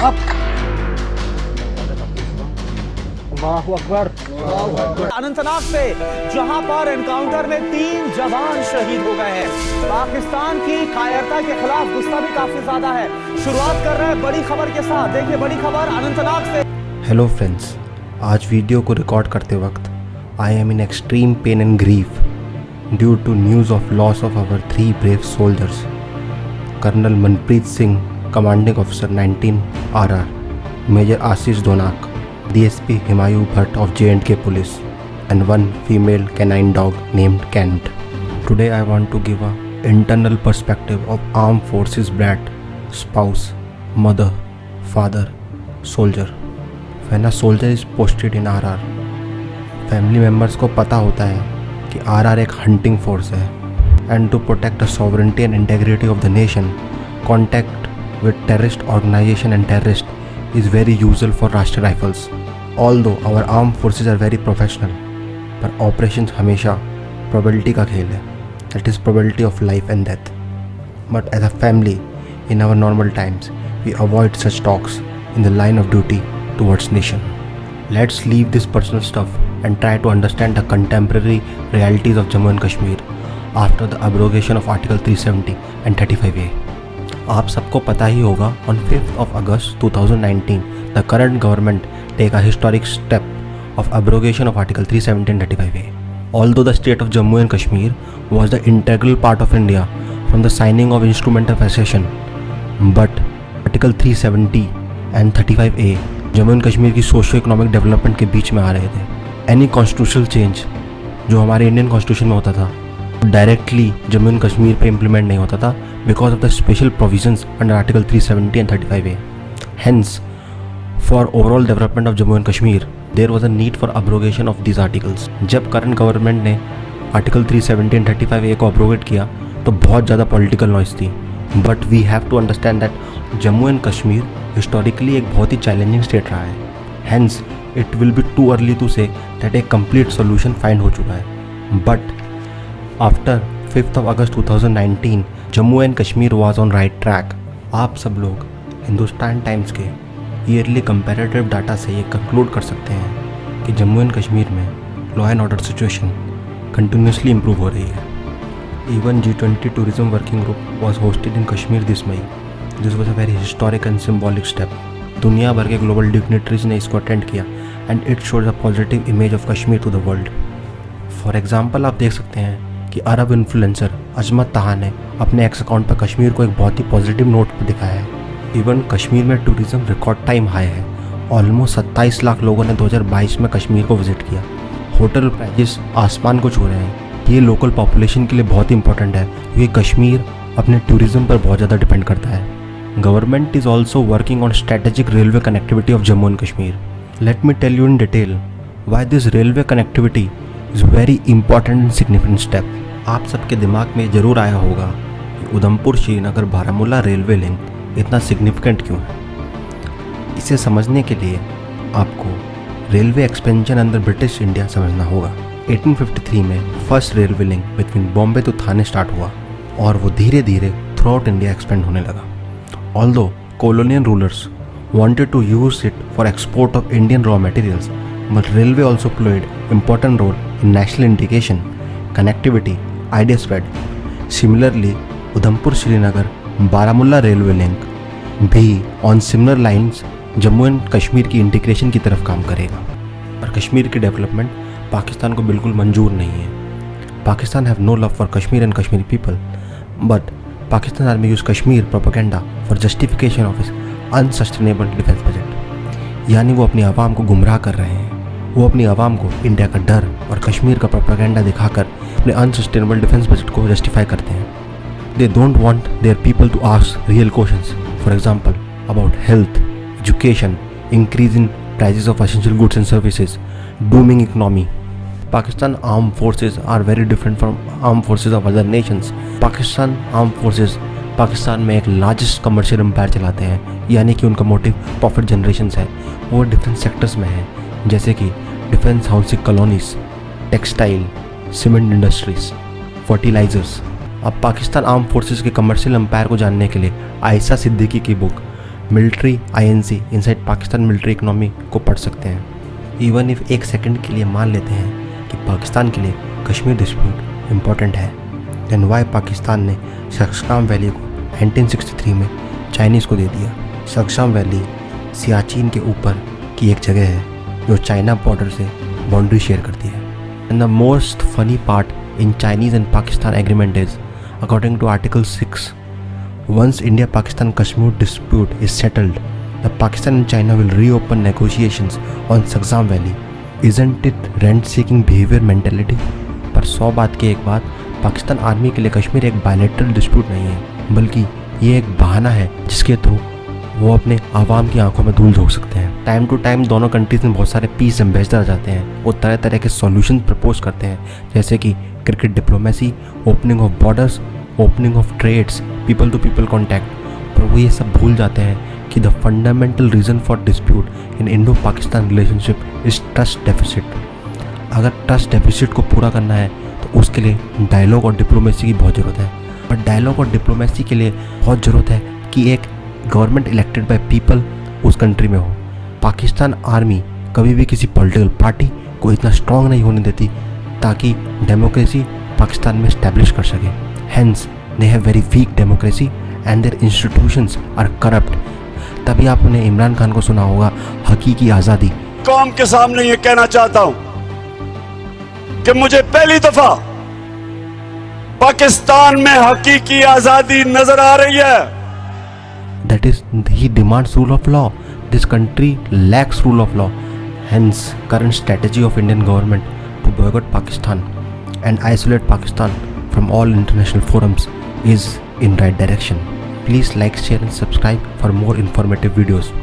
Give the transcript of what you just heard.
Up. अल्लाहु अकबर। अनंतनाग से जहां पर एनकाउंटर में 3 जवान शहीद हो गए हैं। पाकिस्तान की कायरता के खिलाफ गुस्सा भी काफी ज्यादा है। शुरुआत कर रहे हैं बड़ी खबर के साथ। देखिए बड़ी खबर अनंतनाग से। हेलो फ्रेंड्स, आज वीडियो को रिकॉर्ड करते वक्त I am in extreme pain and grief due to news of loss of our 3 brave soldiers, colonel Manpreet Singh, commanding officer 19 RR, major Ashish Dhonak, DSP Himayu Bhatt of J&K Police, and 1 female canine dog named Kent. Today I want to give a internal perspective of armed forces brat, spouse, mother, father, soldier. When a soldier is posted in RR, family members को पता होता है कि RR एक hunting force है, and to protect the sovereignty and integrity of the nation, contact with terrorist organization and terrorist is very usual for Rashtriya Rifles. Although our armed forces are very professional, पर operations हमेशा probability का खेल है, that is probability of life and death. But as a family, in our normal times, we avoid such talks in the line of duty towards nation. Let's leave this personal stuff and try to understand the contemporary realities of Jammu and Kashmir after the abrogation of Article 370 and 35A. आप सबको पता ही होगा, on 5th of August 2019, the current government take a historic step of abrogation of Article 370 and 35A. Although the state of Jammu and Kashmir was the integral part of India from the signing of Instrument of Accession, but Article 370 and 35A Jammu and Kashmir की socio economic development के बीच में आ रहे थे। Any constitutional change जो हमारे Indian constitution में होता था डायरेक्टली जम्मू एंड कश्मीर पे इम्प्लीमेंट नहीं होता था because of the special provisions under article 370 and 35A. Hence, for overall development of Jammu and Kashmir, there was a need for abrogation of these articles. जब current government ने article 370 and 35A को abrogate किया तो बहुत ज़्यादा political noise थी, but we have to understand that Jammu and Kashmir historically एक बहुत ही चैलेंजिंग स्टेट रहा है. Hence, it will be too early to say that a complete solution find हो चुका है. But after 5th of August 2019, Jammu and Kashmir was on right track. आप सब लोग हिंदुस्तान टाइम्स के ईयरली कंपैरेटिव डाटा से ये कंक्लूड कर सकते हैं कि जम्मू एंड कश्मीर में law and order situation continuously improve हो रही है. Even G20 tourism working group was hosted in Kashmir this May. This was a very historic and symbolic step. दुनिया भर के ग्लोबल डिग्नेटरीज ने इसको अटेंड किया and it shows a positive image of Kashmir to the world. For example आप देख सकते हैं कि अरब इन्फ्लुएंसर अजमत तहा ने अपने एक्स अकाउंट पर कश्मीर को एक बहुत ही पॉजिटिव नोट पर दिखाया है. इवन कश्मीर में टूरिज्म रिकॉर्ड टाइम हाई है. ऑलमोस्ट 27 लाख लोगों ने 2022 में कश्मीर को विजिट किया. होटल प्राइजेस आसमान को छू रहे हैं. ये लोकल पॉपुलेशन के लिए बहुत ही इंपॉर्टेंट है क्योंकि कश्मीर अपने टूरिज्म पर बहुत ज़्यादा डिपेंड करता है. Government is also working on strategic railway connectivity of Jammu and Kashmir. Let me tell you in detail why this railway connectivity is very important and significant step. आप सबके दिमाग में ज़रूर आया होगा कि उधमपुर श्रीनगर बारामूला रेलवे लिंक इतना सिग्निफिकेंट क्यों है. इसे समझने के लिए आपको railway expansion under British India समझना होगा. 1853 में first railway link between Bombay to Thane start हुआ और वो धीरे धीरे थ्रू आउट इंडिया एक्सपेंड होने लगा. Although colonial rulers wanted to use it for export of Indian raw materials, but railway also played important role in national integration, connectivity, idea spread. Similarly, Udhampur Srinagar Baramulla railway link भी on similar lines Jammu and Kashmir की integration की तरफ काम करेगा. पर कश्मीर की development Pakistan को बिल्कुल मंजूर नहीं है. Pakistan have no love for Kashmir and Kashmiri people, but Pakistan army use Kashmir propaganda for justification of its unsustainable defence budget. यानी वो अपनी आवाम को गुमराह कर रहे हैं. वो अपनी आवाम को इंडिया का डर और कश्मीर का प्रोपेगेंडा दिखाकर अपने अनसस्टेनेबल डिफेंस बजट को जस्टिफाई करते हैं. They don't want their people to ask real questions. For example, about health, education, increase in prices of essential goods and services, booming economy. Pakistan armed forces are very different from armed forces of other nations. Pakistan armed forces Pakistan में एक largest commercial empire चलाते हैं, यानी कि उनका motive profit generation है. वो different sectors में है, जैसे कि defence housing colonies, textile, cement industries, fertilisers. अब पाकिस्तान आर्म फोर्सेस के कमर्शियल एम्पायर को जानने के लिए आयशा सिद्दीकी की book military INC inside Pakistan military economy को पढ़ सकते हैं। इवन इफ एक सेकंड के लिए मान लेते हैं कि पाकिस्तान के लिए कश्मीर डिस्प्यूट इम्पोर्टेंट है, देन वाई पाकिस्तान ने शक्सगाम वैली को 1963 में चाइनीज़ को दे दिया। शक्सगाम वैली सियाचिन के ऊपर की एक जगह है जो चाइना बॉर्डर से बाउंड्री शेयर करती है। And the most funny part in Chinese and Pakistan agreement is, according to article 6, once India-Pakistan Kashmir dispute is settled, the Pakistan and China will reopen negotiations on Shakzam Valley. Isn't it rent-seeking behavior mentality? पर 100 बात की एक बात, Pakistan army के लिए कश्मीर एक bilateral dispute नहीं है, बल्कि ये एक बहाना है जिसके थ्रू वो अपने आवाम की आंखों में धूल झोंक सकते हैं। टाइम टू टाइम दोनों कंट्रीज में बहुत सारे पीस एम्बेसडर आ जाते हैं, वो तरह तरह के सॉल्यूशन प्रपोज करते हैं, जैसे कि cricket diplomacy, opening of borders, opening of trades, people to people contact. पर वो ये सब भूल जाते हैं कि the fundamental reason for dispute in Indo Pakistan relationship is trust deficit. अगर ट्रस्ट डेफिसिट को पूरा करना है तो उसके लिए डायलॉग और डिप्लोमेसी की बहुत ज़रूरत है। पर डायलॉग और डिप्लोमेसी के लिए बहुत ज़रूरत है कि एक गवर्नमेंट इलेक्टेड बाय पीपल उस कंट्री में हो। पाकिस्तान आर्मी कभी भी किसी पॉलिटिकल पार्टी को इतना स्ट्रॉन्ग नहीं होने देती ताकि डेमोक्रेसी पाकिस्तान में इस्टेब्लिश कर सके। Hence, they have very weak democracy and their institutions are corrupt. तभी आपने इमरान खान को सुना होगा हकीकी आज़ादी। कौम के सामने ये कहना चाहता हूं कि मुझे पहली दफा पाकिस्तान में हकीकी आज़ादी नजर आ रही है। That is, he demands rule of law. This country lacks rule of law. Hence, current strategy of Indian government to boycott Pakistan and isolate Pakistan from all international forums is in right direction. Please like, share and subscribe for more informative videos.